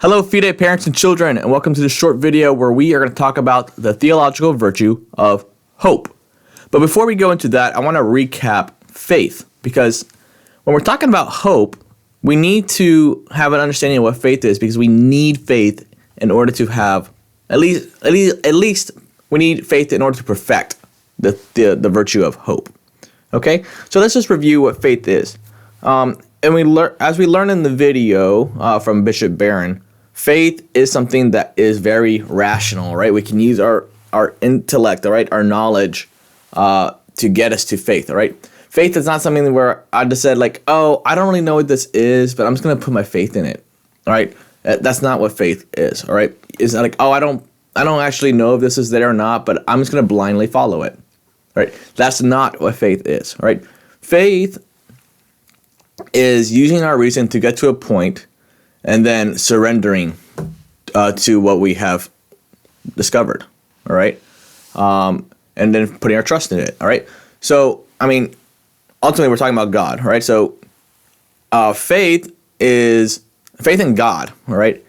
Hello, Fide parents and children, and welcome to this short video where we are going to talk about the theological virtue of hope. But before we go into that, I want to recap faith, because when we're talking about hope, we need to have an understanding of what faith is, because we need faith in order to have, at least we need faith in order to perfect the virtue of hope. Okay, so let's just review what faith is. And as we learned in the video from Bishop Barron, faith is something that is very rational, right? We can use our intellect, all right, our knowledge to get us to faith, all right? Faith is not something where I just said like, oh, I don't really know what this is, but I'm just going to put my faith in it, all right? That's not what faith is, all right? It's not like, oh, I don't actually know if this is there or not, but I'm just going to blindly follow it, all right? That's not what faith is, all right? Faith is using our reason to get to a point and then surrendering to what we have discovered, all right? And then putting our trust in it, all right? So, I mean, ultimately we're talking about God, all right? So faith in God, all right,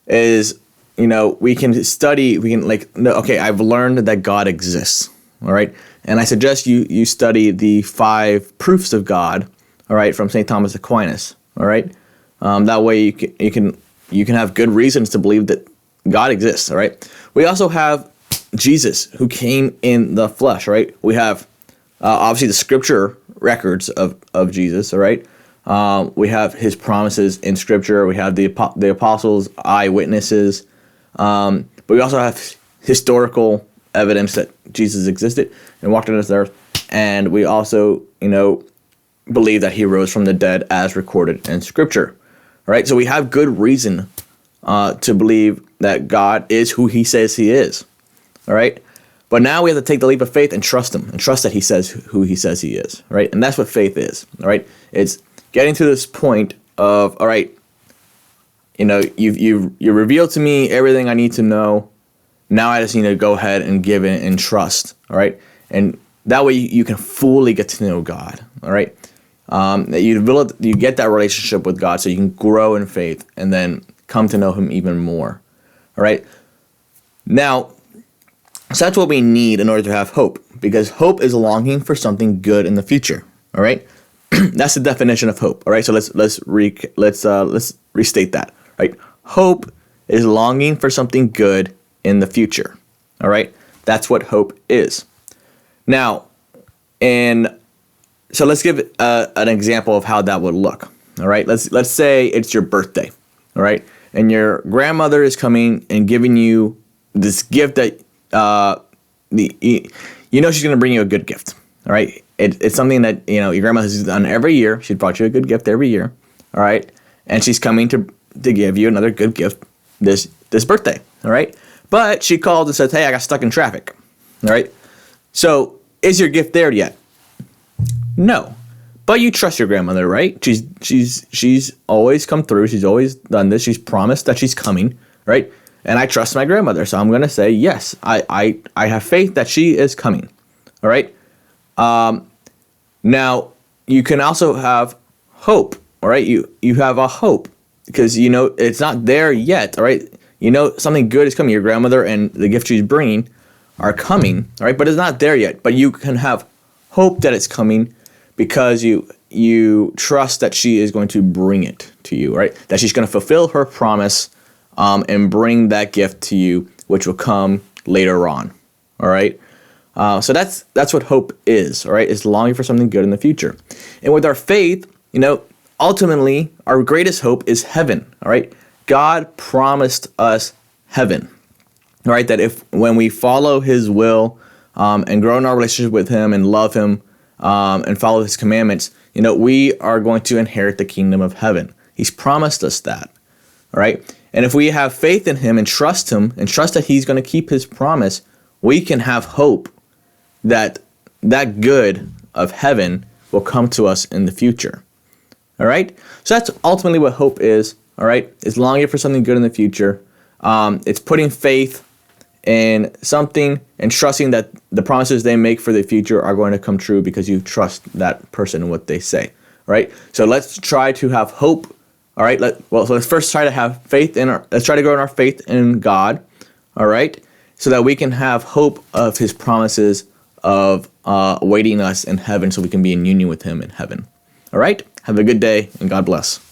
is, we can study, okay, I've learned that God exists, all right? And I suggest you study the 5 proofs of God, all right, from St. Thomas Aquinas, all right? That way you can have good reasons to believe that God exists, all right? We also have Jesus, who came in the flesh, right? We have obviously the scripture records of Jesus, all right? We have his promises in scripture. We have the apostles' eyewitnesses. But we also have historical evidence that Jesus existed and walked on this earth. And we also, believe that he rose from the dead as recorded in scripture. All right, so we have good reason to believe that God is who he says he is. All right, but now we have to take the leap of faith and trust him, and trust that he says who he says he is. All right, and that's what faith is. All right, it's getting to this point of, all right, you revealed to me everything I need to know. Now I just need to go ahead and give it and trust. All right, and that way you can fully get to know God. All right. You get that relationship with God so you can grow in faith and then come to know him even more. All right. Now, so that's what we need in order to have hope, because hope is longing for something good in the future. All right. That's the definition of hope. All right. So let's restate that. All right. Hope is longing for something good in the future. All right. That's what hope is. Now, so let's give an example of how that would look. All right, let's say it's your birthday. All right, and your grandmother is coming and giving you this gift that she's going to bring you a good gift. All right, it's something that your grandma has done every year. She brought you a good gift every year. All right, and she's coming to give you another good gift this birthday. All right, but she called and says, "Hey, I got stuck in traffic." All right, so is your gift there yet? No, but you trust your grandmother, right? She's always come through. She's always done this. She's promised that she's coming, right? And I trust my grandmother, so I'm gonna say yes. I have faith that she is coming. All right. Now you can also have hope. All right. You have a hope because it's not there yet. All right. Something good is coming. Your grandmother and the gift she's bringing are coming. All right, but it's not there yet. But you can have hope that it's coming, because you trust that she is going to bring it to you, right? That she's going to fulfill her promise and bring that gift to you, which will come later on, all right? So that's what hope is, all right? It's longing for something good in the future. And with our faith, ultimately, our greatest hope is heaven, all right? God promised us heaven, all right? That when we follow his will and grow in our relationship with him and love him, and follow his commandments, we are going to inherit the kingdom of heaven. He's promised us that, all right? And if we have faith in him and trust that he's going to keep his promise, we can have hope that good of heaven will come to us in the future, all right? So that's ultimately what hope is, all right? It's longing for something good in the future. It's putting faith in something and trusting that the promises they make for the future are going to come true because you trust that person and what they say, right? So let's try to have hope All right. So let's first try to have faith let's try to grow in our faith in God. All right. So that we can have hope of his promises of awaiting us in heaven so we can be in union with him in heaven. All right. Have a good day and God bless.